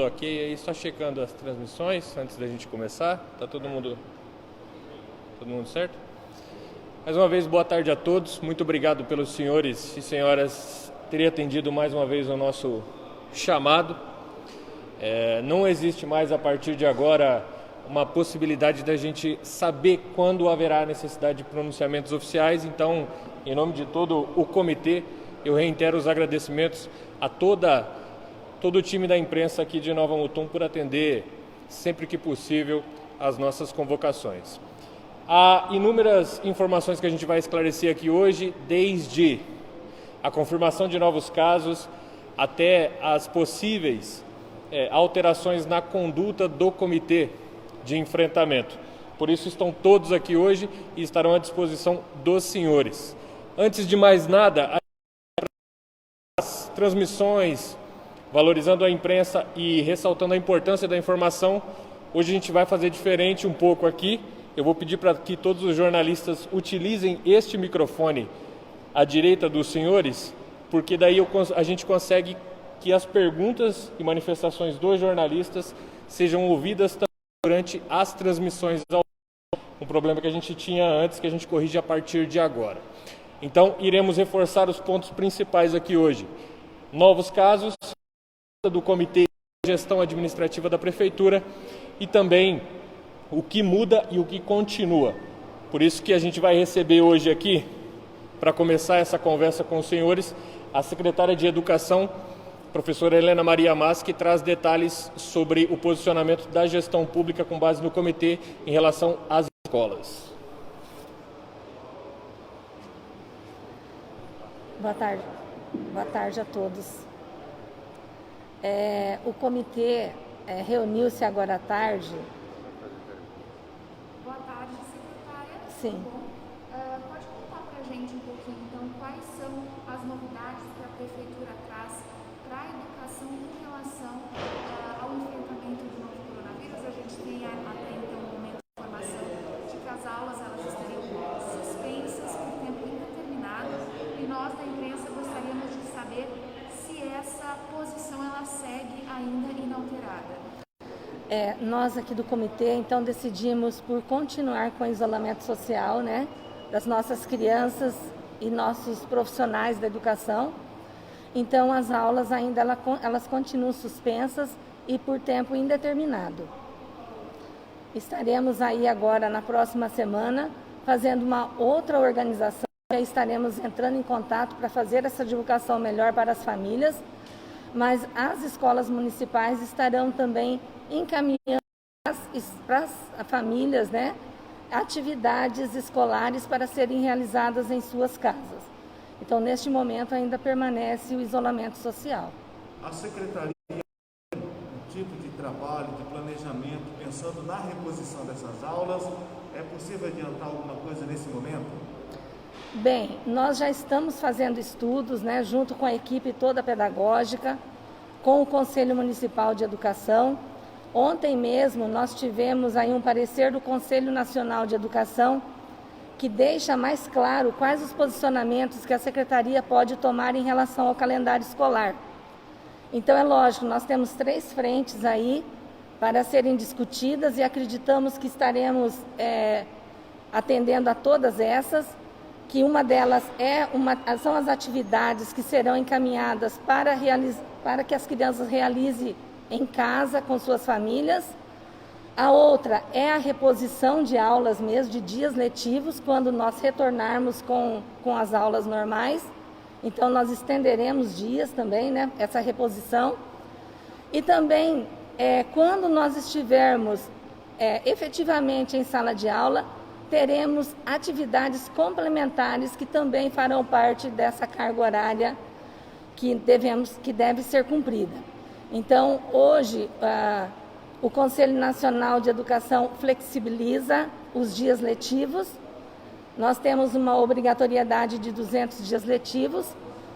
mundo ok aí? Só checando as transmissões antes da gente começar. Tá todo mundo certo? Mais uma vez, boa tarde a todos. Muito obrigado pelos senhores e senhoras terem atendido mais uma vez o nosso chamado. Não existe mais, a partir de agora, uma possibilidade da gente saber quando haverá necessidade de pronunciamentos oficiais. Então, em nome de todo o comitê, eu reitero os agradecimentos a todo o time da imprensa aqui de Nova Mutum por atender, sempre que possível, as nossas convocações. Há inúmeras informações que a gente vai esclarecer aqui hoje, desde a confirmação de novos casos até as possíveis alterações na conduta do comitê de enfrentamento. Por isso estão todos aqui hoje e estarão à disposição dos senhores. Antes de mais nada, as transmissões, valorizando a imprensa e ressaltando a importância da informação, hoje a gente vai fazer diferente um pouco aqui. Eu vou pedir para que todos os jornalistas utilizem este microfone à direita dos senhores, porque daí a gente consegue que as perguntas e manifestações dos jornalistas sejam ouvidas também durante as transmissões ao vivo, um problema que a gente tinha antes, que a gente corrige a partir de agora. Então, iremos reforçar os pontos principais aqui hoje. Novos casos do Comitê de Gestão Administrativa da Prefeitura e também o que muda e o que continua. Por isso que a gente vai receber hoje aqui, para começar essa conversa com os senhores, a secretária de Educação, professora Helena Maria Mas, que traz detalhes sobre o posicionamento da gestão pública com base no comitê em relação às escolas. Boa tarde. Boa tarde a todos. O comitê reuniu-se agora à tarde. Boa tarde, secretária. Sim. Pode contar para a gente um pouquinho, então, quais são as novidades que a Prefeitura traz para a educação em relação ao enfrentamento do novo coronavírus? A gente tem até então um momento de informação de que as aulas estariam suspensas por tempo indeterminado e nós da imprensa gostaríamos de saber se essa posição ela segue ainda inalterada. Nós aqui do comitê, então, decidimos por continuar com o isolamento social, né, das nossas crianças e nossos profissionais da educação. Então, as aulas ainda elas continuam suspensas e por tempo indeterminado. Estaremos aí agora, na próxima semana, fazendo uma outra organização. E aí estaremos entrando em contato para fazer essa divulgação melhor para as famílias, mas as escolas municipais estarão também encaminhando para as famílias, né, atividades escolares para serem realizadas em suas casas. Então, neste momento, ainda permanece o isolamento social. A Secretaria tem um tipo de trabalho, de planejamento, pensando na reposição dessas aulas. É possível adiantar alguma coisa nesse momento? Bem, nós já estamos fazendo estudos, né, junto com a equipe toda pedagógica, com o Conselho Municipal de Educação. Ontem mesmo nós tivemos aí um parecer do Conselho Nacional de Educação que deixa mais claro quais os posicionamentos que a Secretaria pode tomar em relação ao calendário escolar. Então é lógico, nós temos 3 frentes aí para serem discutidas e acreditamos que estaremos atendendo a todas essas, que uma delas são as atividades que serão encaminhadas para que as crianças realizem em casa com suas famílias. A outra é a reposição de aulas mesmo, de dias letivos, quando nós retornarmos com as aulas normais. Então, nós estenderemos dias também, né, essa reposição. E também, quando nós estivermos efetivamente em sala de aula, teremos atividades complementares que também farão parte dessa carga horária que deve ser cumprida. Então, hoje, o Conselho Nacional de Educação flexibiliza os dias letivos. Nós temos uma obrigatoriedade de 200 dias letivos,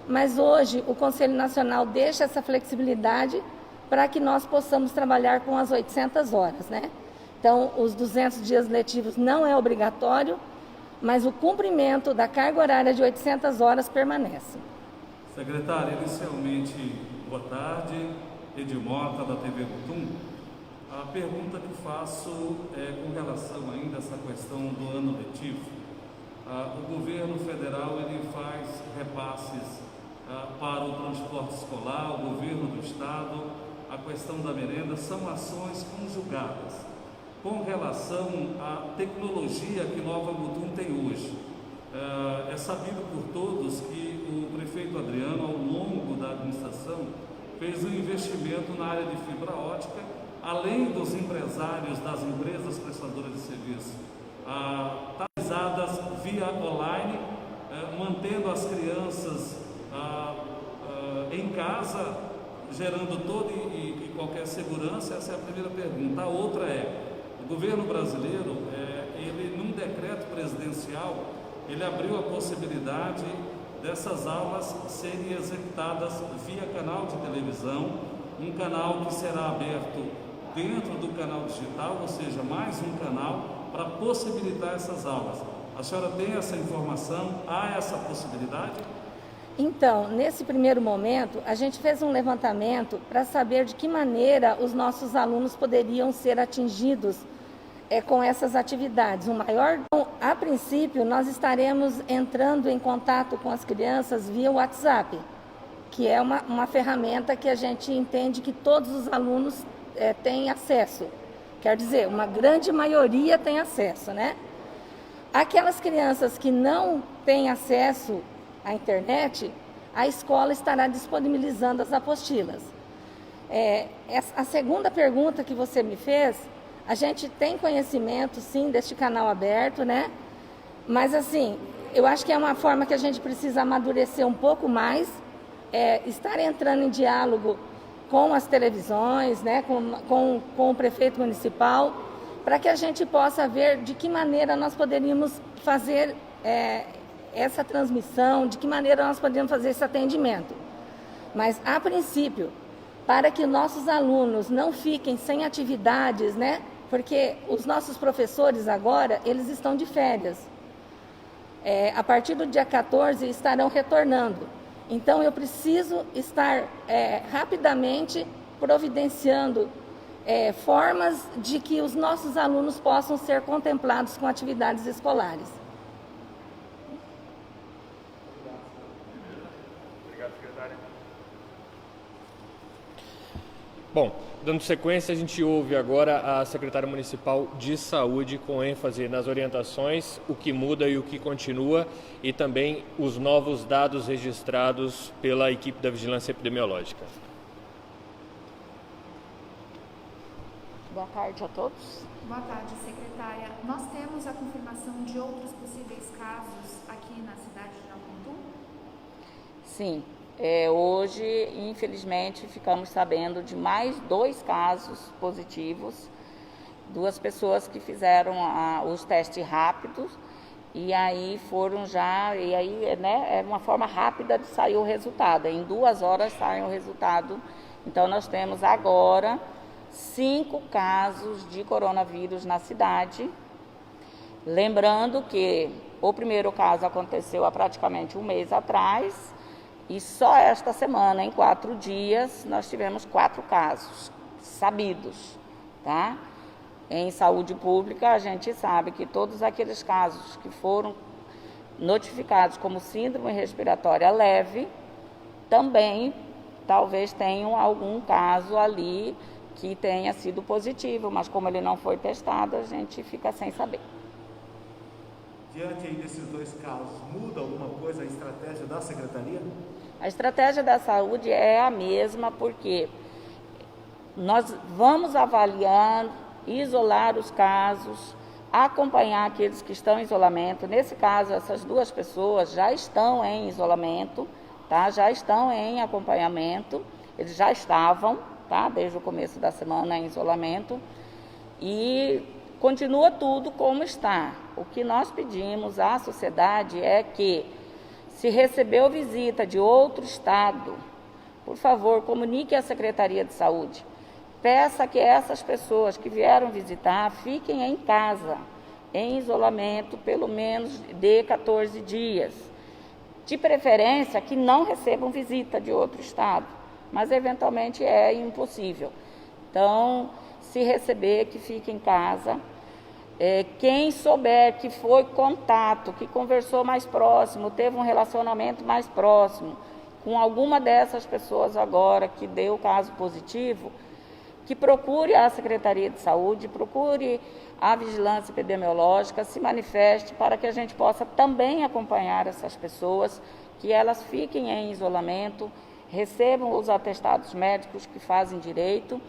mas hoje o Conselho Nacional deixa essa flexibilidade para que nós possamos trabalhar com as 800 horas, né? Então, os 200 dias letivos não é obrigatório, mas o cumprimento da carga horária de 800 horas permanece. Secretária, inicialmente, boa tarde. Edmota, da TV Mutum. A pergunta que faço é com relação ainda a essa questão do ano letivo. O governo federal ele faz repasses para o transporte escolar, o governo do estado, a questão da merenda, são ações conjugadas. Com relação à tecnologia que Nova Mutum tem hoje, é sabido por todos que o prefeito Adriano, ao longo da administração, fez um investimento na área de fibra ótica, além dos empresários das empresas prestadoras de serviço, realizadas via online, mantendo as crianças em casa, gerando toda e qualquer segurança. Essa é a primeira pergunta. A outra é, o governo brasileiro, ele num decreto presidencial, ele abriu a possibilidade dessas aulas serem executadas via canal de televisão, um canal que será aberto dentro do canal digital, ou seja, mais um canal para possibilitar essas aulas. A senhora tem essa informação? Há essa possibilidade? Então, nesse primeiro momento, a gente fez um levantamento para saber de que maneira os nossos alunos poderiam ser atingidos com essas atividades. A princípio, nós estaremos entrando em contato com as crianças via WhatsApp, que é uma ferramenta que a gente entende que todos os alunos têm acesso. Quer dizer, uma grande maioria tem acesso, né? Aquelas crianças que não têm acesso à internet, a escola estará disponibilizando as apostilas. A segunda pergunta que você me fez, a gente tem conhecimento, sim, deste canal aberto, né? Mas, assim, eu acho que é uma forma que a gente precisa amadurecer um pouco mais, estar entrando em diálogo com as televisões, né? com o prefeito municipal, para que a gente possa ver de que maneira nós poderíamos fazer essa transmissão, de que maneira nós podemos fazer esse atendimento. Mas, a princípio, para que nossos alunos não fiquem sem atividades, né? Porque os nossos professores agora, eles estão de férias. A partir do dia 14 estarão retornando. Então, eu preciso estar rapidamente providenciando formas de que os nossos alunos possam ser contemplados com atividades escolares. Obrigado, secretária. Bom, dando sequência, a gente ouve agora a secretária municipal de saúde com ênfase nas orientações, o que muda e o que continua, e também os novos dados registrados pela equipe da vigilância epidemiológica. Boa tarde a todos. Boa tarde, secretária. Nós temos a confirmação de outros possíveis casos aqui na cidade de Nova Mutum? Sim. Hoje, infelizmente, ficamos sabendo de mais 2 casos positivos, 2 pessoas que fizeram os testes rápidos e aí é uma forma rápida de sair o resultado. Em 2 horas sai o resultado. Então, nós temos agora 5 casos de coronavírus na cidade. Lembrando que o primeiro caso aconteceu há praticamente um mês atrás. E só esta semana, em 4 dias, nós tivemos 4 casos sabidos, tá? Em saúde pública, a gente sabe que todos aqueles casos que foram notificados como síndrome respiratória leve, também talvez tenham algum caso ali que tenha sido positivo, mas como ele não foi testado, a gente fica sem saber. Diante aí desses 2 casos, muda alguma coisa a estratégia da secretaria? A estratégia da saúde é a mesma, porque nós vamos avaliar, isolar os casos, acompanhar aqueles que estão em isolamento. Nesse caso, essas 2 pessoas já estão em isolamento, tá? Já estão em acompanhamento, eles já estavam, tá? Desde o começo da semana em isolamento, e continua tudo como está. O que nós pedimos à sociedade é que, se recebeu visita de outro estado, por favor, comunique à Secretaria de Saúde. Peça que essas pessoas que vieram visitar fiquem em casa, em isolamento, pelo menos de 14 dias. De preferência, que não recebam visita de outro estado, mas eventualmente é impossível. Então, se receber, que fique em casa. Quem souber que foi contato, que conversou mais próximo, teve um relacionamento mais próximo com alguma dessas pessoas agora que deu o caso positivo, que procure a Secretaria de Saúde, procure a Vigilância Epidemiológica, se manifeste para que a gente possa também acompanhar essas pessoas, que elas fiquem em isolamento, recebam os atestados médicos que fazem direito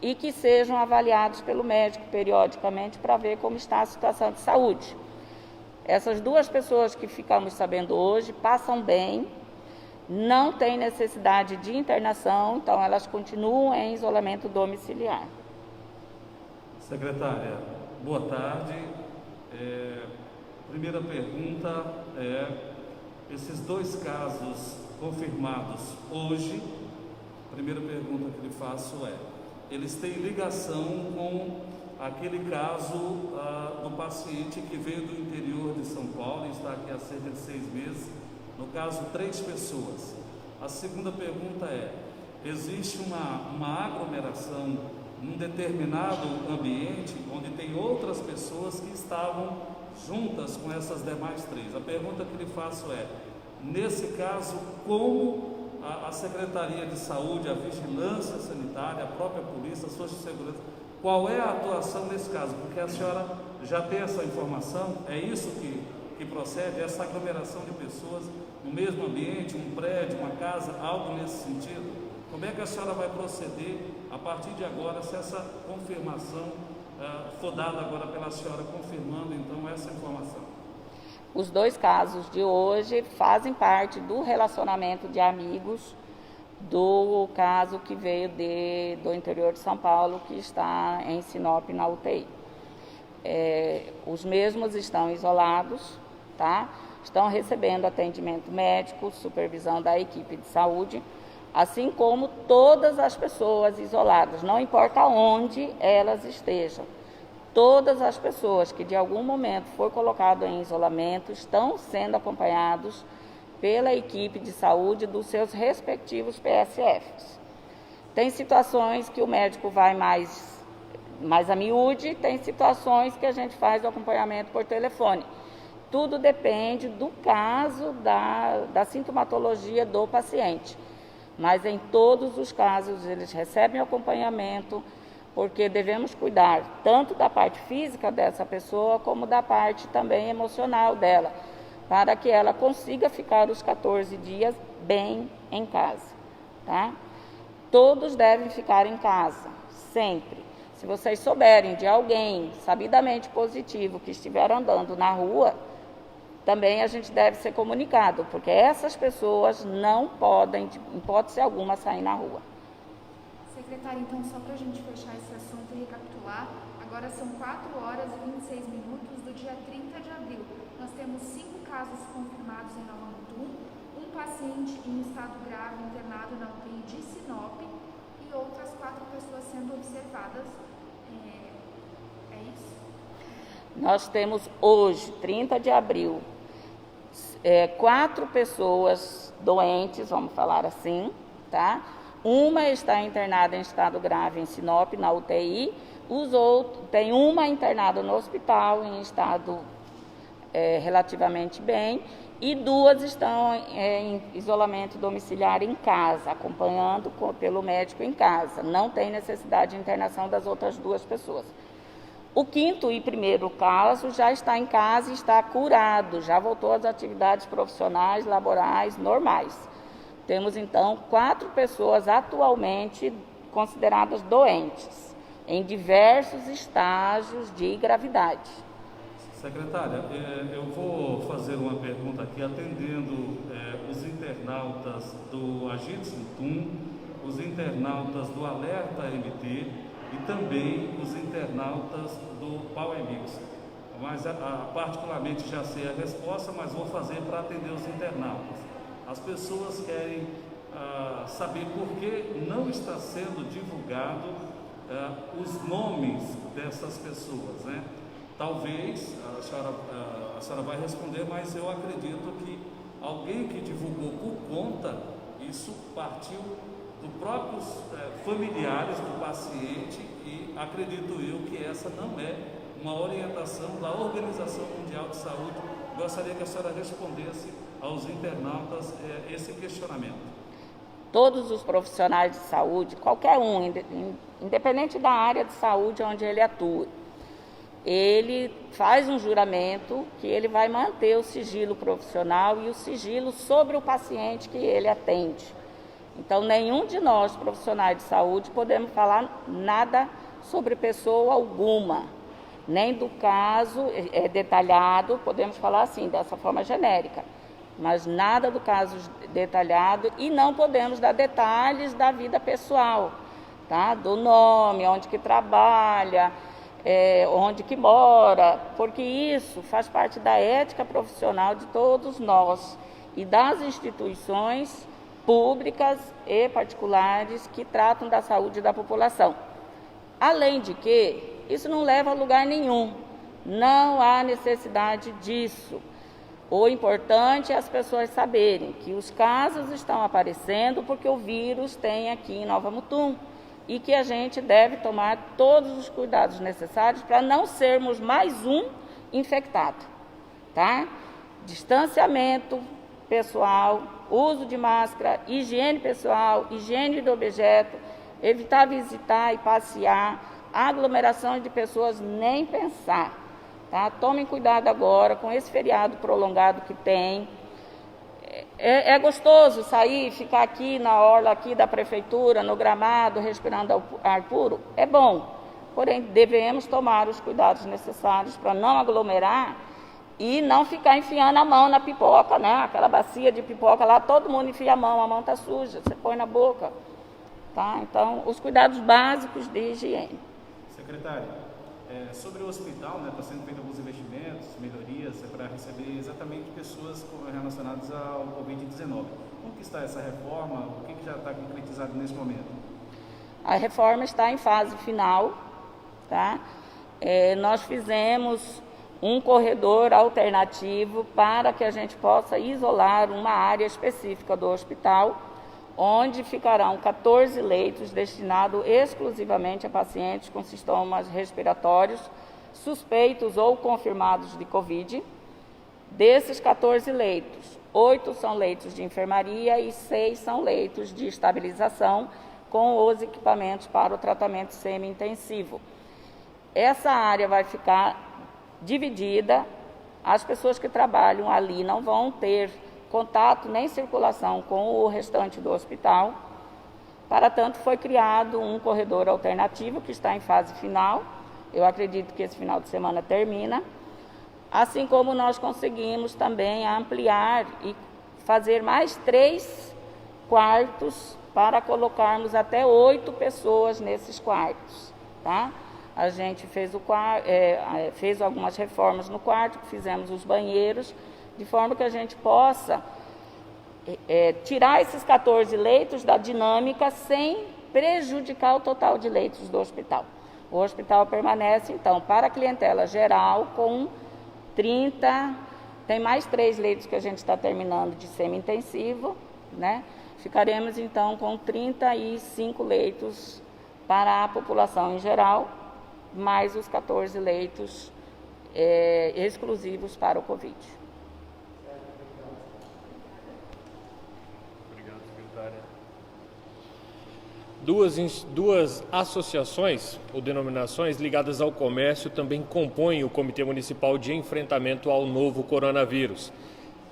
e que sejam avaliados pelo médico periodicamente para ver como está a situação de saúde. Essas 2 pessoas que ficamos sabendo hoje passam bem, não têm necessidade de internação, então elas continuam em isolamento domiciliar. Secretária, boa tarde. Primeira pergunta esses 2 casos confirmados hoje, a primeira pergunta que lhe faço eles têm ligação com aquele caso do paciente que veio do interior de São Paulo e está aqui há cerca de 6 meses, no caso 3 pessoas. A segunda pergunta existe uma aglomeração num determinado ambiente onde tem outras pessoas que estavam juntas com essas demais 3. A pergunta que lhe faço nesse caso, como a Secretaria de Saúde, a Vigilância Sanitária, a própria Polícia, as Forças de Segurança, qual é a atuação nesse caso? Porque a senhora já tem essa informação, é isso que procede, essa aglomeração de pessoas no mesmo ambiente, um prédio, uma casa, algo nesse sentido? Como é que a senhora vai proceder a partir de agora, se essa confirmação for dada agora pela senhora, confirmando então essa informação? Os 2 casos de hoje fazem parte do relacionamento de amigos do caso que veio do interior de São Paulo, que está em Sinop na UTI. Os mesmos estão isolados, tá? Estão recebendo atendimento médico, supervisão da equipe de saúde, assim como todas as pessoas isoladas, não importa onde elas estejam. Todas as pessoas que de algum momento foram colocadas em isolamento estão sendo acompanhados pela equipe de saúde dos seus respectivos PSFs. Tem situações que o médico vai mais a miúde, tem situações que a gente faz o acompanhamento por telefone. Tudo depende do caso, da sintomatologia do paciente. Mas em todos os casos eles recebem acompanhamento, porque devemos cuidar tanto da parte física dessa pessoa, como da parte também emocional dela, para que ela consiga ficar os 14 dias bem em casa, tá? Todos devem ficar em casa, sempre. Se vocês souberem de alguém sabidamente positivo que estiver andando na rua, também a gente deve ser comunicado, porque essas pessoas não podem, em hipótese alguma, sair na rua. Secretária, então, só para a gente fechar esse assunto e recapitular, agora são 4 horas e 26 minutos do dia 30 de abril. Nós temos 5 casos confirmados em Nova Mutum, um paciente em estado grave internado na UTI de Sinop e outras 4 pessoas sendo observadas. É isso? Nós temos hoje, 30 de abril, 4 pessoas doentes, vamos falar assim, tá? Uma está internada em estado grave em Sinop, na UTI. Tem uma internada no hospital em estado relativamente bem, e 2 estão em isolamento domiciliar em casa, acompanhando pelo médico em casa. Não tem necessidade de internação das outras 2 pessoas. O 5º e primeiro caso já está em casa e está curado, já voltou às atividades profissionais, laborais, normais. Temos, então, 4 pessoas atualmente consideradas doentes, em diversos estágios de gravidade. Secretária, eu vou fazer uma pergunta aqui, atendendo os internautas do Agentes Mutum, os internautas do Alerta MT e também os internautas do PauEmix. Mas, particularmente, já sei a resposta, mas vou fazer para atender os internautas. As pessoas querem saber por que não está sendo divulgado os nomes dessas pessoas, né? Talvez a senhora vai responder, mas eu acredito que alguém que divulgou por conta, isso partiu dos próprios familiares do paciente, e acredito eu que essa não é uma orientação da Organização Mundial de Saúde. Gostaria que a senhora respondesse aos internautas esse questionamento. Todos os profissionais de saúde, qualquer um, independente da área de saúde onde ele atua, ele faz um juramento que ele vai manter o sigilo profissional e o sigilo sobre o paciente que ele atende. Então, nenhum de nós, profissionais de saúde, podemos falar nada sobre pessoa alguma, nem do caso detalhado, podemos falar assim, dessa forma genérica, mas nada do caso detalhado, e não podemos dar detalhes da vida pessoal, tá? Do nome, onde que trabalha, onde que mora, porque isso faz parte da ética profissional de todos nós e das instituições públicas e particulares que tratam da saúde da população. Além de que, isso não leva a lugar nenhum, não há necessidade disso. O importante é as pessoas saberem que os casos estão aparecendo porque o vírus tem aqui em Nova Mutum e que a gente deve tomar todos os cuidados necessários para não sermos mais um infectado, tá? Distanciamento pessoal, uso de máscara, higiene pessoal, higiene do objeto, evitar visitar e passear, aglomeração de pessoas, nem pensar. Tá? Tomem cuidado agora com esse feriado prolongado que tem. É gostoso sair, ficar aqui na orla aqui da prefeitura, no gramado, respirando ar puro? É bom, porém devemos tomar os cuidados necessários para não aglomerar e não ficar enfiando a mão na pipoca, né? Aquela bacia de pipoca lá, todo mundo enfia a mão está suja, você põe na boca. Tá? Então, os cuidados básicos de higiene. Secretário, sobre o hospital, está sendo feito alguns investimentos, melhorias para receber exatamente pessoas relacionadas ao Covid-19. Como que está essa reforma? O que já está concretizado nesse momento? A reforma está em fase final. Tá? Nós fizemos um corredor alternativo para que a gente possa isolar uma área específica do hospital, onde ficarão 14 leitos destinados exclusivamente a pacientes com sintomas respiratórios suspeitos ou confirmados de Covid. Desses 14 leitos, 8 são leitos de enfermaria e 6 são leitos de estabilização com os equipamentos para o tratamento semi-intensivo. Essa área vai ficar dividida, as pessoas que trabalham ali não vão ter contato nem circulação com o restante do hospital. Para tanto, foi criado um corredor alternativo que está em fase final. Eu acredito que esse final de semana termina. Assim como nós conseguimos também ampliar e fazer mais 3 quartos para colocarmos até 8 pessoas nesses quartos. Tá? A gente fez algumas reformas no quarto, fizemos os banheiros, de forma que a gente possa tirar esses 14 leitos da dinâmica sem prejudicar o total de leitos do hospital. O hospital permanece, então, para a clientela geral com 30, tem mais 3 leitos que a gente está terminando de semi-intensivo, né? Ficaremos, então, com 35 leitos para a população em geral, mais os 14 leitos exclusivos para o Covid. Duas associações ou denominações ligadas ao comércio também compõem o Comitê Municipal de Enfrentamento ao Novo Coronavírus.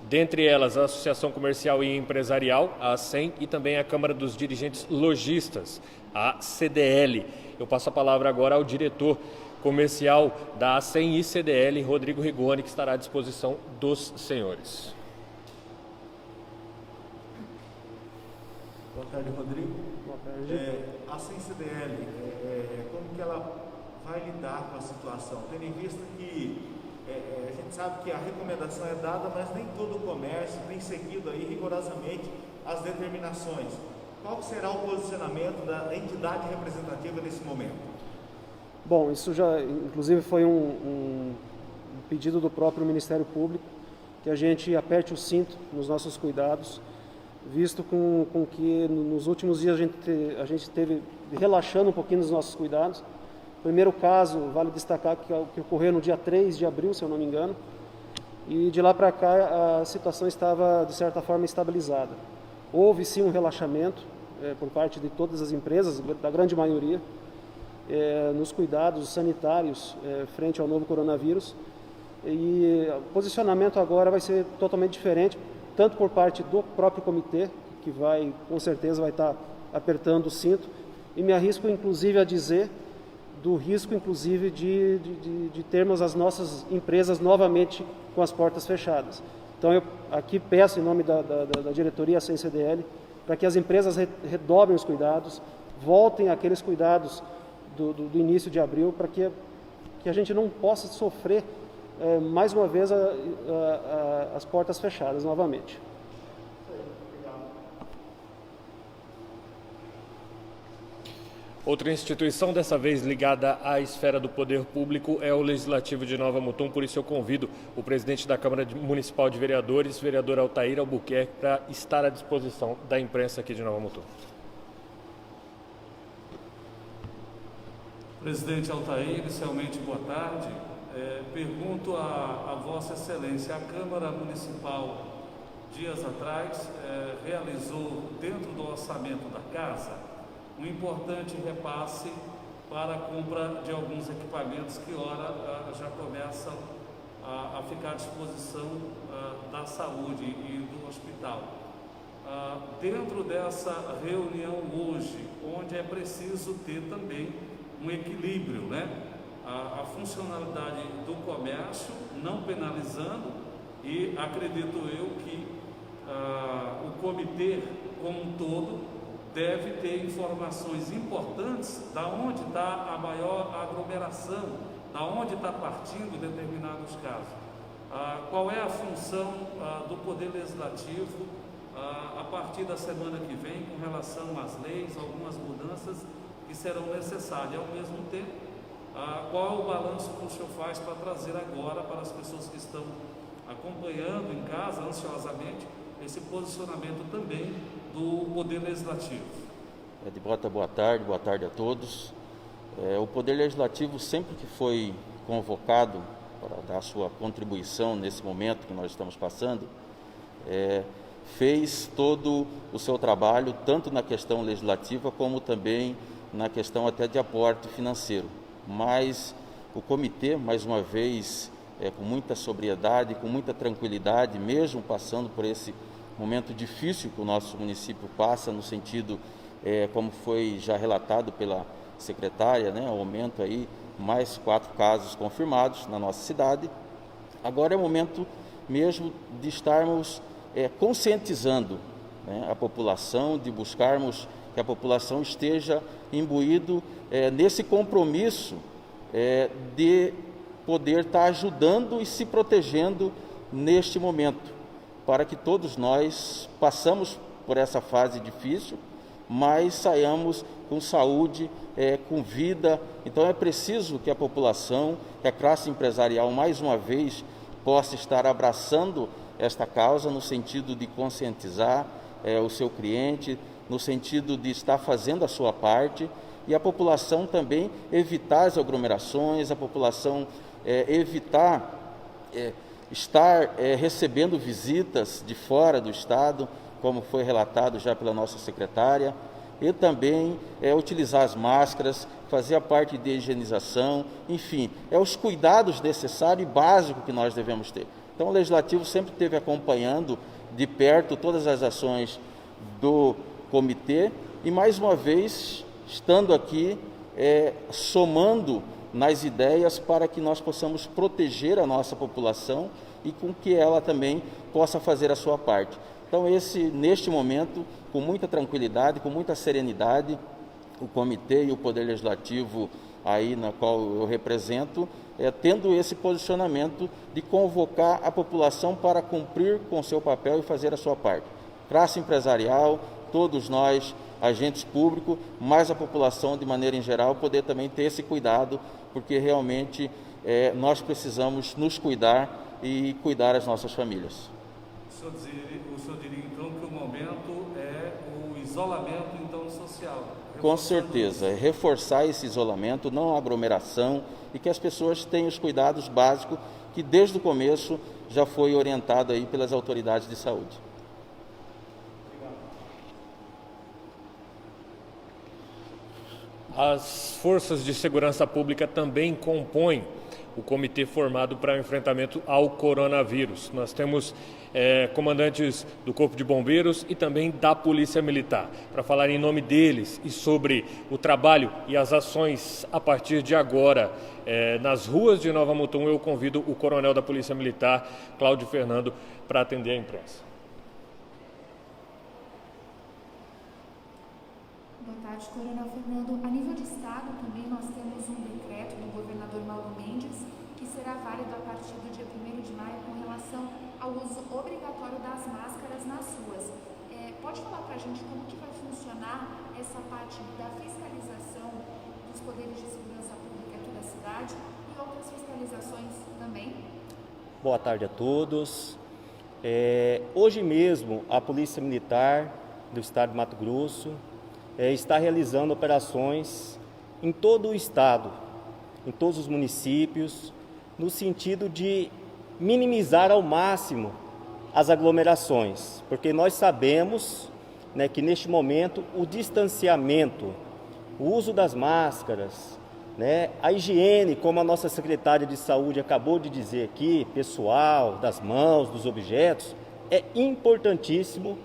Dentre elas, a Associação Comercial e Empresarial, a ACEM, e também a Câmara dos Dirigentes Lojistas, a CDL. Eu passo a palavra agora ao diretor comercial da ACEM e CDL, Rodrigo Rigoni, que estará à disposição dos senhores. Boa tarde, Rodrigo. Boa tarde. A CDL, como que ela vai lidar com a situação? Tendo em vista que a gente sabe que a recomendação é dada, mas nem todo o comércio tem seguido aí rigorosamente as determinações. Qual será o posicionamento da entidade representativa nesse momento? Bom, isso já, inclusive, foi um pedido do próprio Ministério Público, que a gente aperte o cinto nos nossos cuidados, visto com que nos últimos dias a gente teve relaxando um pouquinho nos nossos cuidados. O primeiro caso, vale destacar que ocorreu no dia 3 de abril, se eu não me engano, e de lá para cá a situação estava, de certa forma, estabilizada. Houve sim um relaxamento por parte de todas as empresas, da grande maioria, nos cuidados sanitários frente ao novo coronavírus. E o posicionamento agora vai ser totalmente diferente, tanto por parte do próprio comitê, que com certeza vai estar apertando o cinto, e me arrisco inclusive a dizer do risco inclusive de termos as nossas empresas novamente com as portas fechadas. Então eu aqui peço em nome da diretoria CNCDL para que as empresas redobrem os cuidados, voltem àqueles cuidados do início de abril, para que a gente não possa sofrer mais uma vez as portas fechadas novamente. Outra instituição, dessa vez ligada à esfera do poder público, é o Legislativo de Nova Mutum. Por isso eu convido o presidente da Câmara Municipal de Vereadores, vereador Altair Albuquerque, para estar à disposição da imprensa aqui de Nova Mutum. Presidente Altair, inicialmente boa tarde. Pergunto a Vossa Excelência, a Câmara Municipal, dias atrás, realizou, dentro do orçamento da Casa, um importante repasse para a compra de alguns equipamentos que, ora, já começam a ficar à disposição da saúde e do hospital. Dentro dessa reunião hoje, onde é preciso ter também um equilíbrio, né? A funcionalidade do comércio, não penalizando, e acredito eu que o comitê como um todo deve ter informações importantes da onde está a maior aglomeração, da onde está partindo determinados casos. Qual é a função do Poder Legislativo a partir da semana que vem com relação às leis, algumas mudanças que serão necessárias. Ao mesmo tempo, qual é o balanço que o senhor faz para trazer agora para as pessoas que estão acompanhando em casa ansiosamente esse posicionamento também do Poder Legislativo? Edbrota, boa tarde a todos. O Poder Legislativo, sempre que foi convocado para dar a sua contribuição nesse momento que nós estamos passando, fez todo o seu trabalho, tanto na questão legislativa como também na questão até de aporte financeiro. Mas o comitê, mais uma vez, com muita sobriedade, com muita tranquilidade, mesmo passando por esse momento difícil que o nosso município passa, no sentido, como foi já relatado pela secretária, né, aumento aí, mais 4 casos confirmados na nossa cidade. Agora é o momento mesmo de estarmos conscientizando, né, a população, de buscarmos que a população esteja imbuído nesse compromisso de poder estar ajudando e se protegendo neste momento, para que todos nós passamos por essa fase difícil, mas saiamos com saúde, com vida. Então é preciso que a população, que a classe empresarial, mais uma vez, possa estar abraçando esta causa no sentido de conscientizar o seu cliente, no sentido de estar fazendo a sua parte, e a população também evitar as aglomerações, a população evitar estar recebendo visitas de fora do estado, como foi relatado já pela nossa secretária, e também utilizar as máscaras, fazer a parte de higienização, enfim, os cuidados necessários e básicos que nós devemos ter. Então o Legislativo sempre esteve acompanhando de perto todas as ações do comitê e, mais uma vez, estando aqui, somando nas ideias para que nós possamos proteger a nossa população e com que ela também possa fazer a sua parte. Então, neste momento, com muita tranquilidade, com muita serenidade, o comitê e o Poder Legislativo, aí na qual eu represento, tendo esse posicionamento de convocar a população para cumprir com seu papel e fazer a sua parte. Classe empresarial, todos nós, agentes públicos, mas a população de maneira em geral, poder também ter esse cuidado, porque realmente nós precisamos nos cuidar e cuidar as nossas famílias. O senhor diria então que o momento isolamento, então, social. Com certeza, reforçar esse isolamento, não aglomeração, e que as pessoas tenham os cuidados básicos que desde o começo já foi orientado aí pelas autoridades de saúde. As forças de segurança pública também compõem o comitê formado para o enfrentamento ao coronavírus. Nós temos comandantes do Corpo de Bombeiros e também da Polícia Militar. Para falar em nome deles e sobre o trabalho e as ações a partir de agora nas ruas de Nova Mutum, eu convido o coronel da Polícia Militar, Cláudio Fernando, para atender a imprensa. Boa tarde, Coronel Fernando. A nível de Estado, também nós temos um decreto do governador Mauro Mendes que será válido a partir do dia 1º de maio com relação ao uso obrigatório das máscaras nas ruas. Pode falar para a gente como que vai funcionar essa parte da fiscalização dos poderes de segurança pública aqui da cidade e outras fiscalizações também? Boa tarde a todos. Hoje mesmo, a Polícia Militar do Estado de Mato Grosso está realizando operações em todo o estado, em todos os municípios, no sentido de minimizar ao máximo as aglomerações, porque nós sabemos, né, que neste momento o distanciamento, o uso das máscaras, né, a higiene, como a nossa secretária de saúde acabou de dizer aqui, pessoal, das mãos, dos objetos, é importantíssimo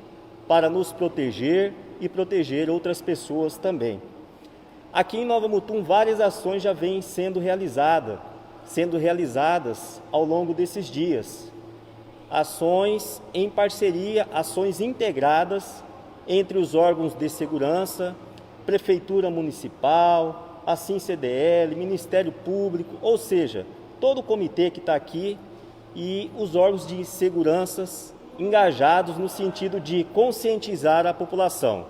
para nos proteger e proteger outras pessoas também. Aqui em Nova Mutum, várias ações já vêm sendo realizadas ao longo desses dias. Ações em parceria, ações integradas entre os órgãos de segurança, Prefeitura Municipal, assim CDL, Ministério Público, ou seja, todo o comitê que está aqui e os órgãos de segurança engajados no sentido de conscientizar a população.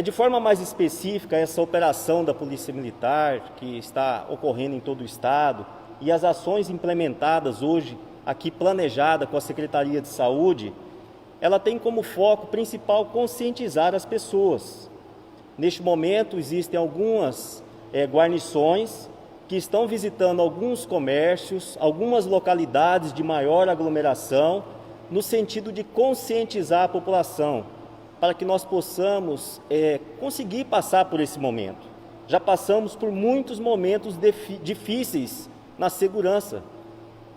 De forma mais específica, essa operação da Polícia Militar, que está ocorrendo em todo o estado, e as ações implementadas hoje, aqui planejada com a Secretaria de Saúde, ela tem como foco principal conscientizar as pessoas. Neste momento, existem algumas guarnições que estão visitando alguns comércios, algumas localidades de maior aglomeração, no sentido de conscientizar a população, para que nós possamos conseguir passar por esse momento. Já passamos por muitos momentos difíceis na segurança,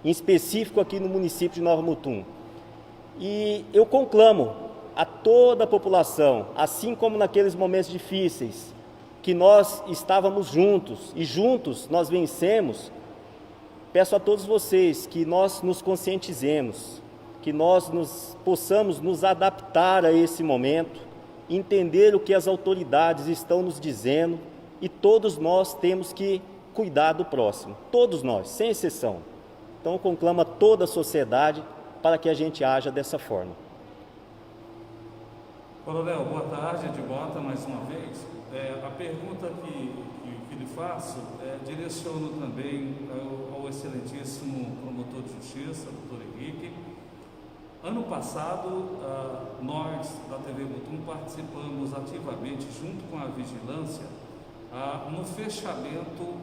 em específico aqui no município de Nova Mutum. E eu conclamo a toda a população, assim como naqueles momentos difíceis, que nós estávamos juntos e juntos nós vencemos. Peço a todos vocês que nós nos conscientizemos, que nós possamos nos adaptar a esse momento, entender o que as autoridades estão nos dizendo, e todos nós temos que cuidar do próximo, todos nós, sem exceção. Então, conclama toda a sociedade para que a gente haja dessa forma. Coronel, boa tarde, de volta mais uma vez. A pergunta que lhe faço, direciono também ao excelentíssimo promotor de justiça, doutor Henrique. Ano passado, nós da TV Mutum participamos ativamente, junto com a vigilância, no fechamento,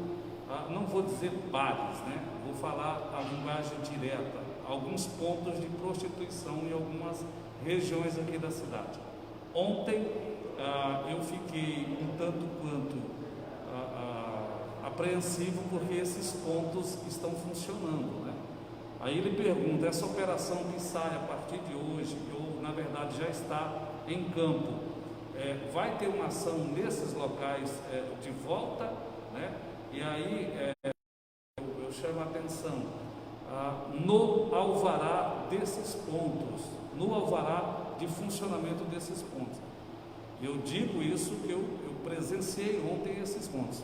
não vou dizer bares, né? Vou falar a linguagem direta, alguns pontos de prostituição em algumas regiões aqui da cidade. Ontem eu fiquei um tanto quanto apreensivo porque esses pontos estão funcionando, né? Aí ele pergunta, essa operação que sai a partir de hoje, ou na verdade já está em campo, vai ter uma ação nesses locais de volta, né? E aí eu chamo a atenção no alvará desses pontos, no alvará de funcionamento desses pontos. Eu digo isso que eu presenciei ontem esses pontos.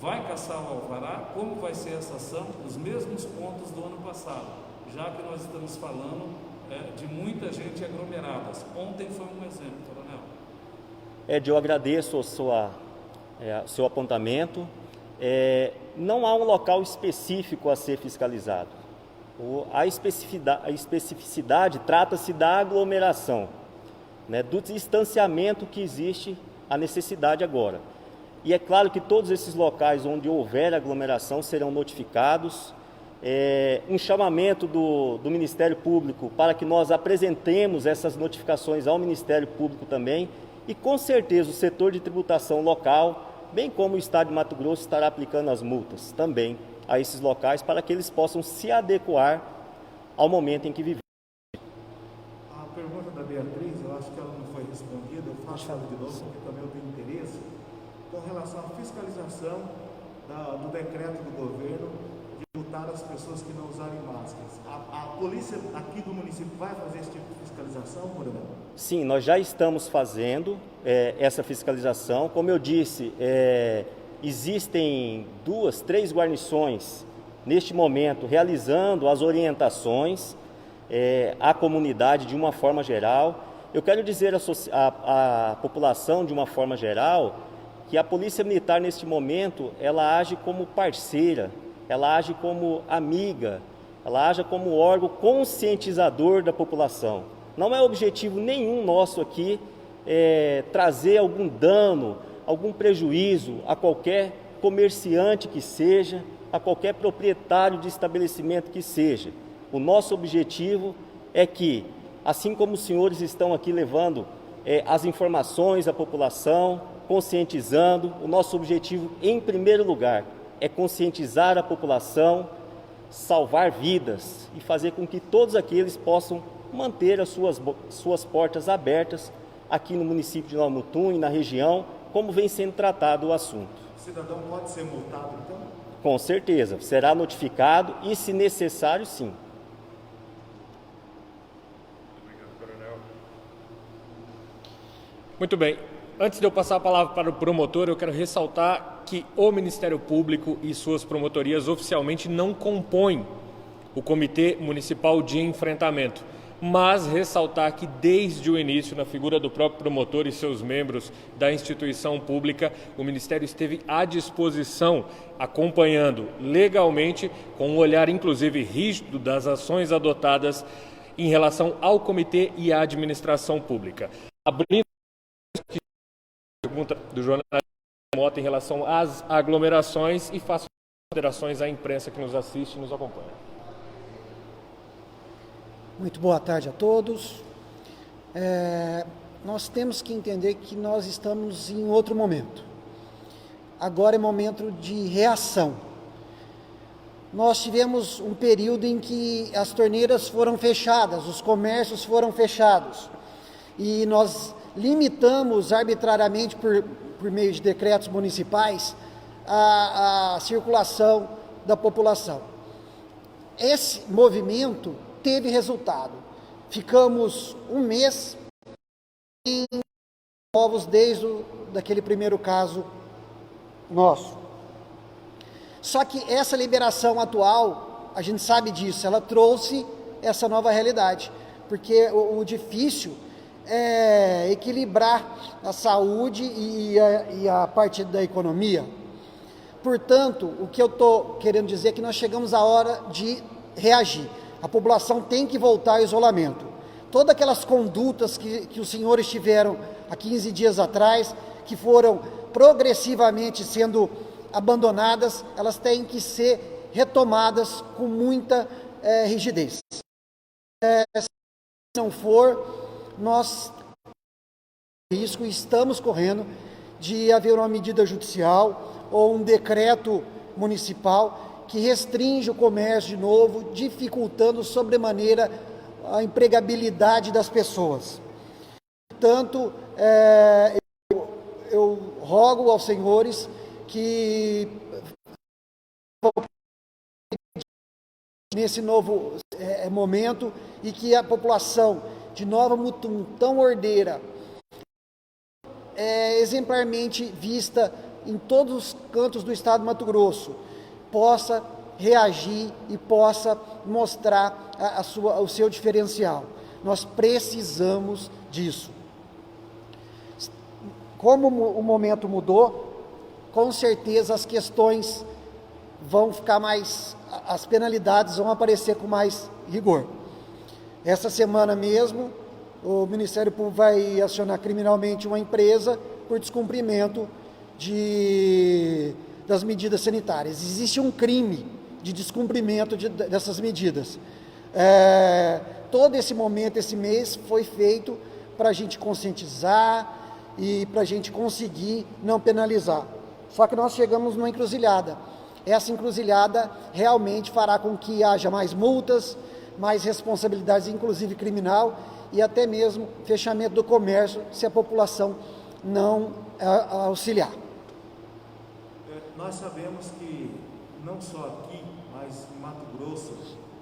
Vai caçar o alvará? Como vai ser essa ação? Os mesmos pontos do ano passado, já que nós estamos falando de muita gente aglomerada. Ontem foi um exemplo, coronel. Eu agradeço o seu apontamento. Não há um local específico a ser fiscalizado. A especificidade trata-se da aglomeração. né, do distanciamento que existe a necessidade agora. E é claro que todos esses locais onde houver aglomeração serão notificados. Um chamamento do Ministério Público para que nós apresentemos essas notificações ao Ministério Público também. E com certeza o setor de tributação local, bem como o Estado de Mato Grosso, estará aplicando as multas também a esses locais para que eles possam se adequar ao momento em que vivemos. A pergunta da Beatriz, eu acho que ela não foi respondida, eu faço ela de novo porque também eu tenho interesse, com relação à fiscalização do decreto do governo de multar as pessoas que não usarem máscaras. A polícia aqui do município vai fazer esse tipo de fiscalização, Coronel? Sim, nós já estamos fazendo essa fiscalização. Como eu disse, existem 2, 3 guarnições neste momento realizando as orientações à comunidade de uma forma geral. Eu quero dizer à população de uma forma geral que a Polícia Militar neste momento ela age como parceira, ela age como amiga, ela age como órgão conscientizador da população. Não é objetivo nenhum nosso aqui trazer algum dano, algum prejuízo a qualquer comerciante que seja, a qualquer proprietário de estabelecimento que seja. O nosso objetivo é que, assim como os senhores estão aqui levando as informações à população, conscientizando, o nosso objetivo, em primeiro lugar, é conscientizar a população, salvar vidas e fazer com que todos aqueles possam manter as suas portas abertas aqui no município de Nova Mutum e na região, como vem sendo tratado o assunto. O cidadão pode ser multado, então? Com certeza, será notificado e, se necessário, sim. Obrigado, Coronel. Muito bem. Antes de eu passar a palavra para o promotor, eu quero ressaltar que o Ministério Público e suas promotorias oficialmente não compõem o Comitê Municipal de Enfrentamento, mas ressaltar que desde o início, na figura do próprio promotor e seus membros da instituição pública, o Ministério esteve à disposição, acompanhando legalmente, com um olhar inclusive rígido das ações adotadas em relação ao Comitê e à administração pública. Abrindo a pergunta do jornalista Mota em relação às aglomerações e faço considerações à imprensa que nos assiste e nos acompanha. Muito boa tarde a todos. Nós temos que entender que nós estamos em outro momento. Agora é momento de reação. Nós tivemos um período em que as torneiras foram fechadas, os comércios foram fechados e nós limitamos arbitrariamente por meio de decretos municipais a circulação da população. Esse movimento teve resultado. Ficamos um mês em novos desde daquele primeiro caso nosso. Só que essa liberação atual, a gente sabe disso, ela trouxe essa nova realidade, porque o difícil é equilibrar a saúde e a parte da economia. Portanto, o que eu estou querendo dizer é que nós chegamos à hora de reagir. A população tem que voltar ao isolamento. Todas aquelas condutas que os senhores tiveram há 15 dias atrás, que foram progressivamente sendo abandonadas, elas têm que ser retomadas com muita rigidez. Se não for, nós risco estamos correndo de haver uma medida judicial ou um decreto municipal que restringe o comércio de novo, dificultando sobremaneira a empregabilidade das pessoas. Portanto, eu rogo aos senhores que nesse novo momento e que a população de Nova Mutum, tão ordeira, exemplarmente vista em todos os cantos do estado de Mato Grosso, possa reagir e possa mostrar o seu diferencial. Nós precisamos disso. Como o momento mudou, com certeza as questões vão ficar mais, as penalidades vão aparecer com mais rigor. Essa semana mesmo, o Ministério Público vai acionar criminalmente uma empresa por descumprimento das medidas sanitárias. Existe um crime de descumprimento dessas medidas. Todo esse momento, esse mês, foi feito para a gente conscientizar e para a gente conseguir não penalizar. Só que nós chegamos numa encruzilhada. Essa encruzilhada realmente fará com que haja mais multas, mais responsabilidades, inclusive criminal, e até mesmo fechamento do comércio, se a população não auxiliar. Nós sabemos que não só aqui, mas em Mato Grosso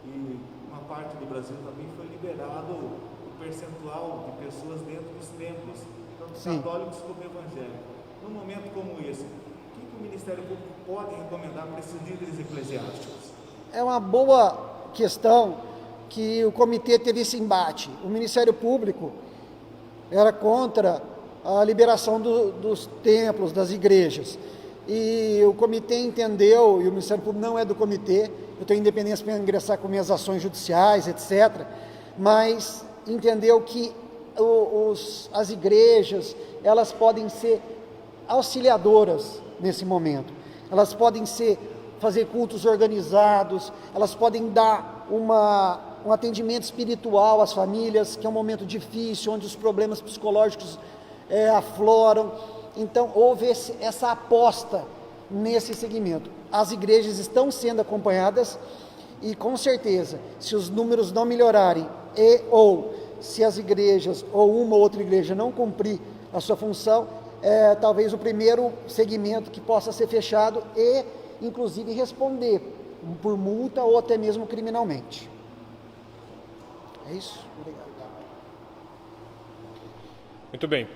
e uma parte do Brasil também foi liberado o percentual de pessoas dentro dos templos, tanto católicos como evangélicos. Num momento como esse, o que o Ministério Público pode recomendar para esses líderes eclesiásticos? É uma boa questão que o comitê teve esse embate. O Ministério Público era contra a liberação dos templos, das igrejas. E o comitê entendeu, e o Ministério Público não é do comitê, eu tenho independência para ingressar com minhas ações judiciais, etc., mas entendeu que as igrejas, elas podem ser auxiliadoras nesse momento. Elas podem fazer cultos organizados, elas podem dar um atendimento espiritual às famílias, que é um momento difícil, onde os problemas psicológicos afloram. Então, houve essa aposta nesse segmento. As igrejas estão sendo acompanhadas e, com certeza, se os números não melhorarem ou se as igrejas ou uma ou outra igreja não cumprir a sua função, talvez o primeiro segmento que possa ser fechado e, inclusive, responder por multa ou até mesmo criminalmente. É isso? Obrigado. Muito bem.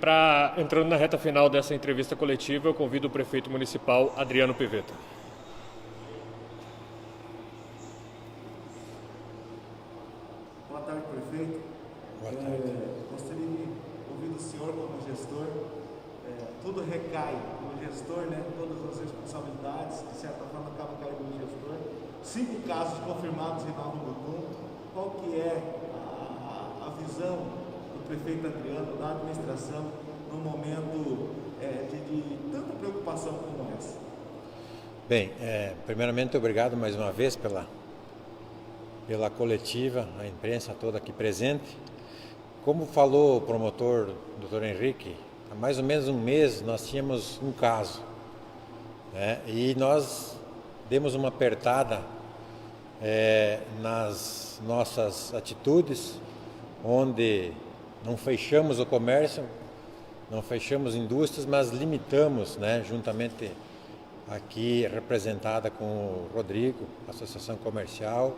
Entrando na reta final dessa entrevista coletiva, eu convido o prefeito municipal, Adriano Pivetta. Boa tarde, prefeito. Boa tarde. Gostaria de ouvir do senhor como gestor. Tudo recai no gestor, né? Todas as responsabilidades, de certa forma, acabam caindo no gestor. 5 casos confirmados em Nova Mutum. Qual que é a visão do prefeito Adriano, da administração, num momento de tanta preocupação como essa? Bem, primeiramente, obrigado mais uma vez pela coletiva, a imprensa toda aqui presente. Como falou o promotor, Dr. Henrique, há mais ou menos um mês nós tínhamos um caso, né? E nós demos uma apertada nas nossas atitudes, onde não fechamos o comércio, não fechamos indústrias, mas limitamos, né, juntamente aqui representada com o Rodrigo, Associação Comercial,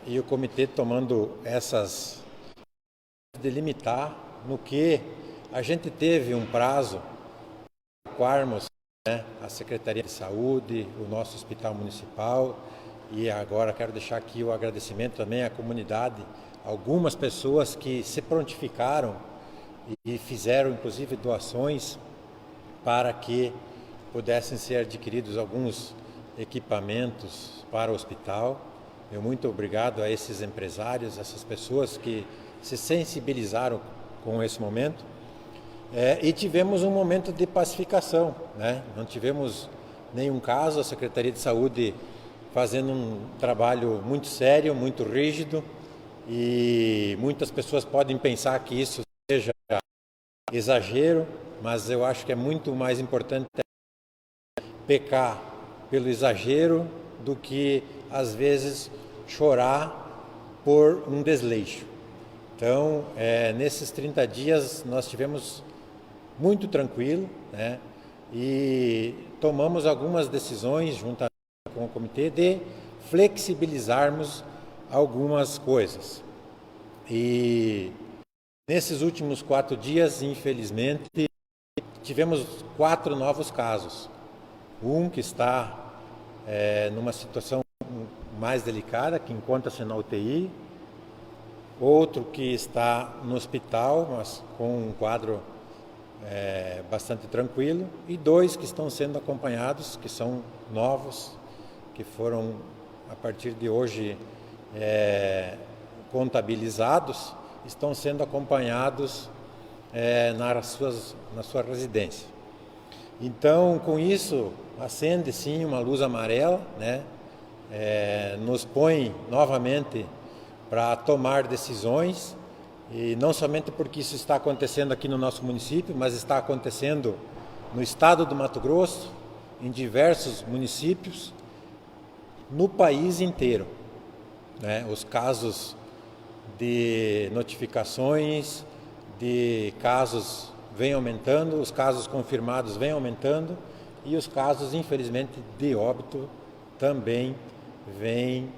e o comitê tomando essas de limitar no que a gente teve um prazo para adequarmos, né, a Secretaria de Saúde, o nosso Hospital Municipal, e agora quero deixar aqui o agradecimento também à comunidade, algumas pessoas que se prontificaram e fizeram inclusive doações para que pudessem ser adquiridos alguns equipamentos para o hospital. Eu muito obrigado a esses empresários, essas pessoas que se sensibilizaram com esse momento. E tivemos um momento de pacificação, né? Não tivemos nenhum caso, a Secretaria de Saúde fazendo um trabalho muito sério, muito rígido, e muitas pessoas podem pensar que isso seja exagero, mas eu acho que é muito mais importante pecar pelo exagero do que, às vezes, chorar por um desleixo. Então, nesses 30 dias, nós tivemos muito tranquilo, né? E tomamos algumas decisões, juntamente com o comitê, de flexibilizarmos algumas coisas. E nesses últimos 4 dias, infelizmente, tivemos 4 novos casos. Um que está numa situação mais delicada, que encontra-se na UTI. Outro que está no hospital, mas com um quadro bastante tranquilo. E 2 que estão sendo acompanhados, que são novos, que foram, a partir de hoje, contabilizados estão sendo acompanhados na sua residência. Então, com isso, acende sim uma luz amarela, né? Nos põe novamente para tomar decisões, e não somente porque isso está acontecendo aqui no nosso município, mas está acontecendo no estado do Mato Grosso, em diversos municípios, no país inteiro, né? Os casos de notificações de casos vêm aumentando, os casos confirmados vêm aumentando e os casos, infelizmente, de óbito também vêm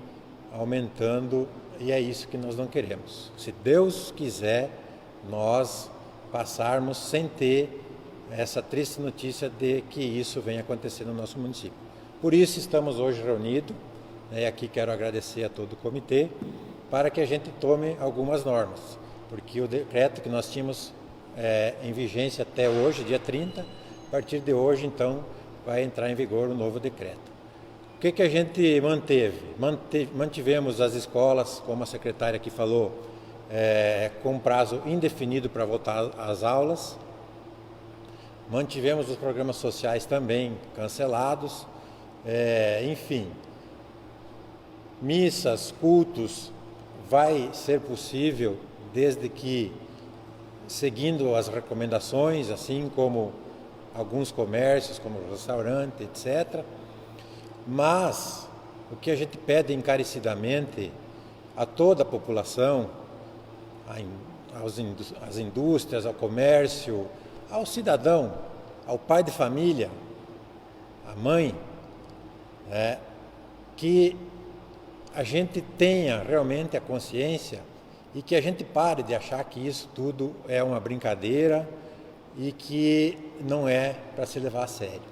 aumentando, e é isso que nós não queremos. Se Deus quiser, nós passarmos sem ter essa triste notícia de que isso vem acontecer no nosso município. Por isso estamos hoje reunidos, né? Aqui quero agradecer a todo o comitê, para que a gente tome algumas normas, porque o decreto que nós tínhamos em vigência até hoje, dia 30, a partir de hoje, então, vai entrar em vigor o novo decreto. O que a gente manteve? Mantivemos as escolas, como a secretária aqui falou, com prazo indefinido para voltar às aulas. Mantivemos os programas sociais também cancelados. Enfim, missas, cultos, vai ser possível desde que, seguindo as recomendações, assim como alguns comércios, como restaurante, etc. Mas o que a gente pede encarecidamente a toda a população, às indústrias, ao comércio, ao cidadão, ao pai de família, à mãe, que a gente tenha realmente a consciência e que a gente pare de achar que isso tudo é uma brincadeira e que não é para se levar a sério.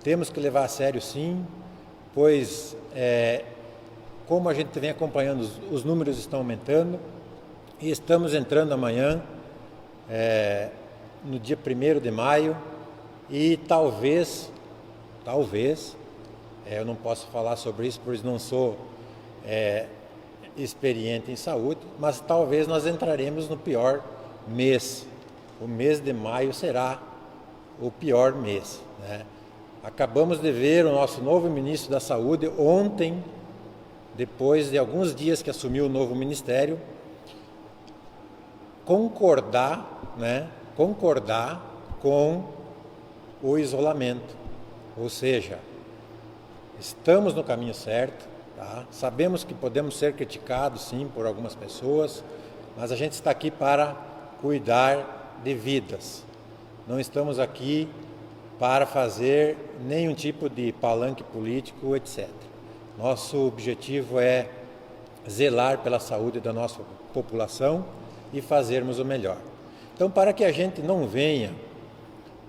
Temos que levar a sério sim, pois como a gente vem acompanhando, os números estão aumentando e estamos entrando amanhã, no dia 1º de maio, e talvez, eu não posso falar sobre isso, pois não sou experiente em saúde, mas talvez nós entraremos no pior mês. O mês de maio será o pior mês, né? Acabamos de ver o nosso novo ministro da Saúde ontem, depois de alguns dias que assumiu o novo ministério, concordar com o isolamento. Ou seja, estamos no caminho certo, tá? Sabemos que podemos ser criticados sim por algumas pessoas, mas a gente está aqui para cuidar de vidas. Não estamos aqui para fazer nenhum tipo de palanque político, etc. Nosso objetivo é zelar pela saúde da nossa população e fazermos o melhor. Então, para que a gente não venha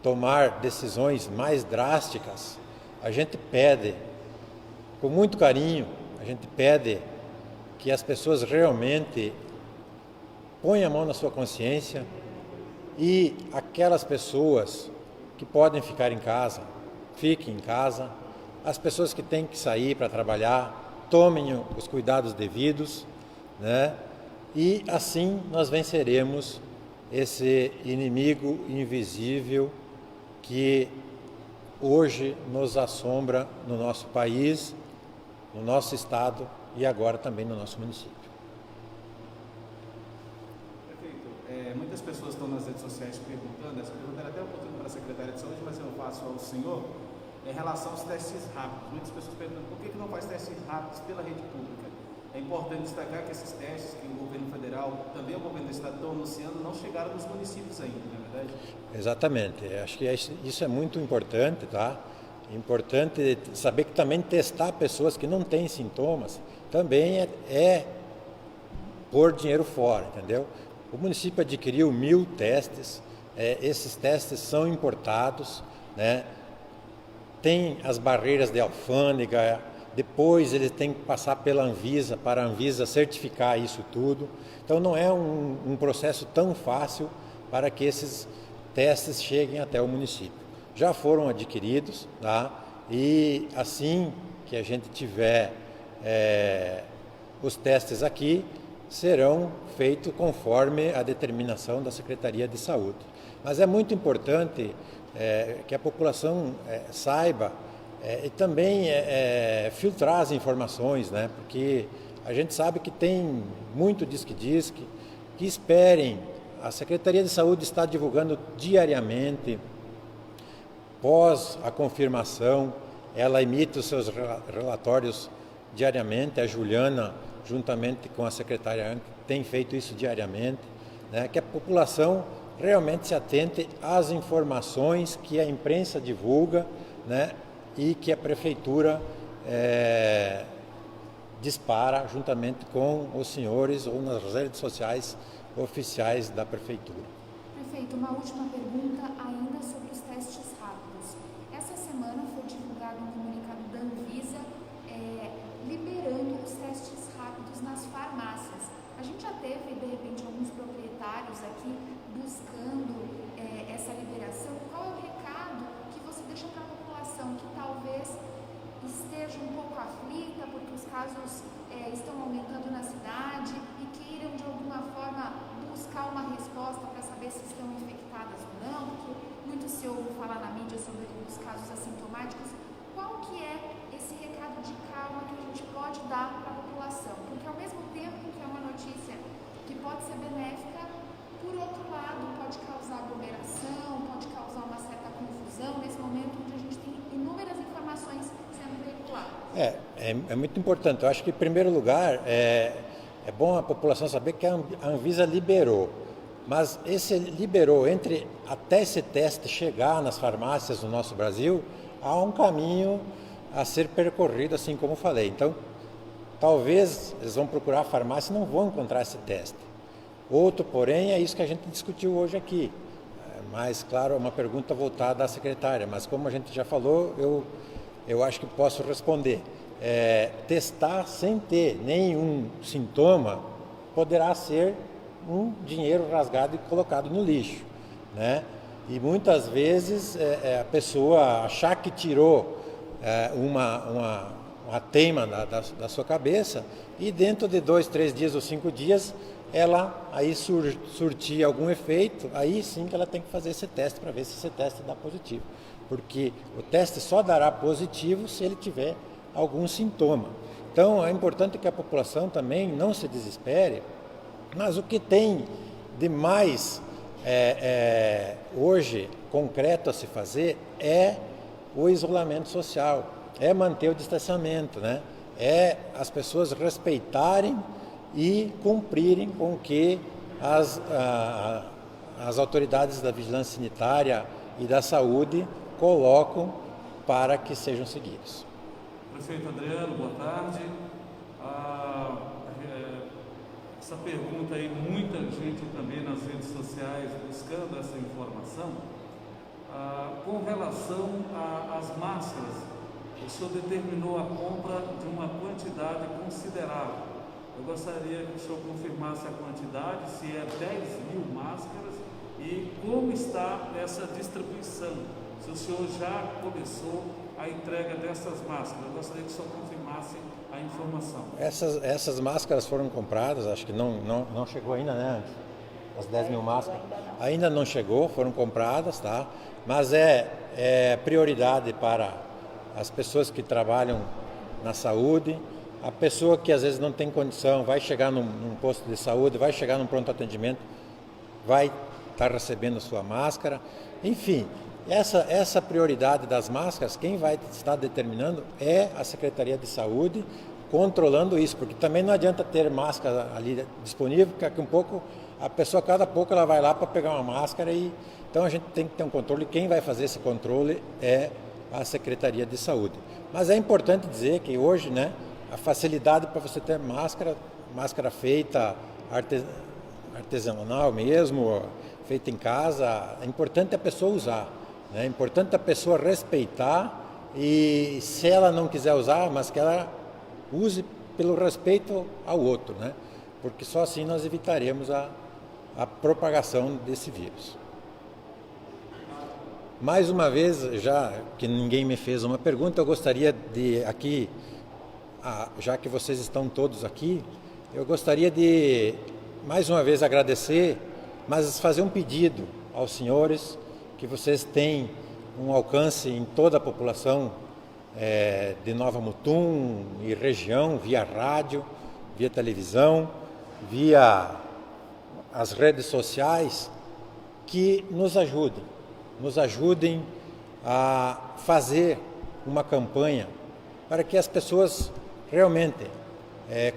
tomar decisões mais drásticas, a gente pede, com muito carinho, a gente pede que as pessoas realmente ponham a mão na sua consciência e aquelas pessoas que podem ficar em casa, fiquem em casa. As pessoas que têm que sair para trabalhar, tomem os cuidados devidos, né? E assim nós venceremos esse inimigo invisível que hoje nos assombra no nosso país, no nosso estado e agora também no nosso município. Prefeito, muitas pessoas estão nas redes sociais perguntando, essa pergunta era até um pouquinho para a secretária de saúde, mas eu faço ao senhor, em relação aos testes rápidos. Muitas pessoas perguntam por que não faz testes rápidos pela rede pública. É importante destacar que esses testes que o governo federal, também o governo do estado estão anunciando, não chegaram nos municípios ainda, não é verdade? Exatamente. Acho que isso é muito importante, tá? Importante saber que também testar pessoas que não têm sintomas também é pôr dinheiro fora, entendeu? O município adquiriu 1000 testes, esses testes são importados, né? Tem as barreiras de alfândega, depois eles têm que passar pela Anvisa, para a Anvisa certificar isso tudo. Então não é um processo tão fácil para que esses testes cheguem até o município. Já foram adquiridos, tá? E assim que a gente tiver os testes aqui, serão feitos conforme a determinação da Secretaria de Saúde. Mas é muito importante que a população saiba e também filtrar as informações, né? Porque a gente sabe que tem muito disque-disque, que esperem. A Secretaria de Saúde está divulgando diariamente, pós a confirmação, ela emite os seus relatórios diariamente, a Juliana, juntamente com a secretária Anca, tem feito isso diariamente, né? Que a população realmente se atente às informações que a imprensa divulga, né? E que a Prefeitura dispara juntamente com os senhores ou nas redes sociais oficiais da Prefeitura. Prefeito, uma última pergunta ainda sobre os testes rápidos. Essa semana foi divulgado um comunicado da Anvisa liberando os testes rápidos nas farmácias. A gente já teve, de repente, alguns proprietários aqui buscando essa liberação. Qual é o recado que você deixa para a população que talvez esteja um pouco aflita porque os casos estão aumentando na cidade e queiram de alguma forma buscar uma resposta para saber se estão infectadas ou não, porque muito se ouve falar na mídia sobre os casos assintomáticos. Qual que é esse recado de calma que a gente pode dar para a população? Porque ao mesmo tempo que é uma notícia que pode ser benéfica, por outro lado pode causar aglomeração, pode causar uma certa confusão nesse momento onde a gente tem inúmeras informações sendo veiculadas. É muito importante. Eu acho que, em primeiro lugar, é bom a população saber que a Anvisa liberou, mas liberou até esse teste chegar nas farmácias do nosso Brasil, há um caminho a ser percorrido, assim como falei. Então, talvez eles vão procurar a farmácia e não vão encontrar esse teste. Outro, porém, é isso que a gente discutiu hoje aqui. Mas, claro, é uma pergunta voltada à secretária, mas como a gente já falou, eu acho que posso responder. Testar sem ter nenhum sintoma poderá ser um dinheiro rasgado e colocado no lixo, né? E muitas vezes a pessoa achar que tirou uma teima da sua cabeça e dentro de 2, 3 dias ou 5 dias ela aí surtir algum efeito, aí sim que ela tem que fazer esse teste para ver se esse teste dá positivo, porque o teste só dará positivo se ele tiver algum sintoma. Então é importante que a população também não se desespere, mas o que tem de mais hoje concreto a se fazer é o isolamento social, é manter o distanciamento, né? É as pessoas respeitarem e cumprirem com o que as autoridades da vigilância sanitária e da saúde colocam para que sejam seguidos. Prefeito Adriano, boa tarde. Essa pergunta aí, muita gente também nas redes sociais buscando essa informação. Com relação às máscaras, o senhor determinou a compra de uma quantidade considerável. Eu gostaria que o senhor confirmasse a quantidade, se é 10.000 máscaras e como está essa distribuição. Se o senhor já começou a entrega dessas máscaras, eu gostaria que o senhor confirmasse a informação. Essas máscaras foram compradas, acho que não chegou ainda, né? As 10.000 máscaras ainda não chegou, foram compradas, tá? Mas é prioridade para as pessoas que trabalham na saúde, a pessoa que às vezes não tem condição, vai chegar num posto de saúde, vai chegar num pronto atendimento, vai estar recebendo sua máscara, enfim. Essa prioridade das máscaras, quem vai estar determinando é a Secretaria de Saúde, controlando isso, porque também não adianta ter máscara ali disponível, porque daqui um pouco a pessoa, cada pouco ela vai lá para pegar uma máscara então a gente tem que ter um controle, quem vai fazer esse controle é a Secretaria de Saúde. Mas é importante dizer que hoje, né, a facilidade para você ter máscara feita artesanal mesmo, feita em casa, é importante a pessoa usar. É importante a pessoa respeitar e, se ela não quiser usar, mas que ela use pelo respeito ao outro, né? Porque só assim nós evitaremos a propagação desse vírus. Mais uma vez, já que ninguém me fez uma pergunta, eu gostaria de aqui, já que vocês estão todos aqui, eu gostaria de, mais uma vez, agradecer, mas fazer um pedido aos senhores, que vocês têm um alcance em toda a população de Nova Mutum e região, via rádio, via televisão, via as redes sociais, que nos ajudem a fazer uma campanha para que as pessoas realmente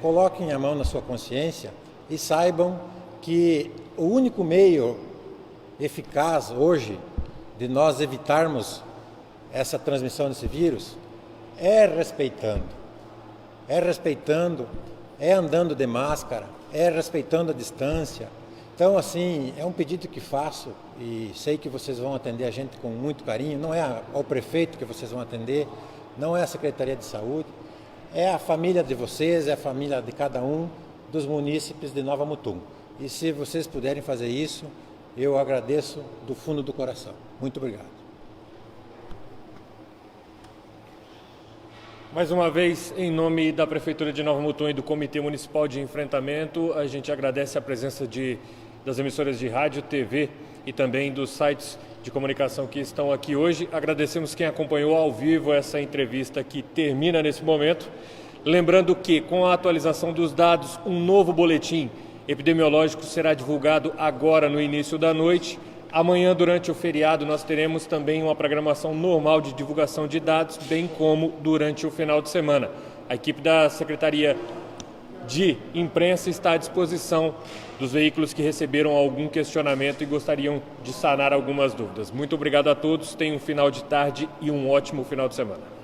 coloquem a mão na sua consciência e saibam que o único meio eficaz hoje de nós evitarmos essa transmissão desse vírus é respeitando, é andando de máscara, é respeitando a distância. Então, assim, é um pedido que faço e sei que vocês vão atender a gente com muito carinho. Não é ao prefeito que vocês vão atender, não é a Secretaria de Saúde, é a família de vocês, é a família de cada um dos munícipes de Nova Mutum. E se vocês puderem fazer isso, eu agradeço do fundo do coração. Muito obrigado. Mais uma vez, em nome da Prefeitura de Nova Mutum e do Comitê Municipal de Enfrentamento, a gente agradece a presença das emissoras de rádio, TV e também dos sites de comunicação que estão aqui hoje. Agradecemos quem acompanhou ao vivo essa entrevista que termina nesse momento. Lembrando que, com a atualização dos dados, um novo boletim epidemiológico será divulgado agora no início da noite. Amanhã, durante o feriado, nós teremos também uma programação normal de divulgação de dados, bem como durante o final de semana. A equipe da Secretaria de Imprensa está à disposição dos veículos que receberam algum questionamento e gostariam de sanar algumas dúvidas. Muito obrigado a todos, tenham um final de tarde e um ótimo final de semana.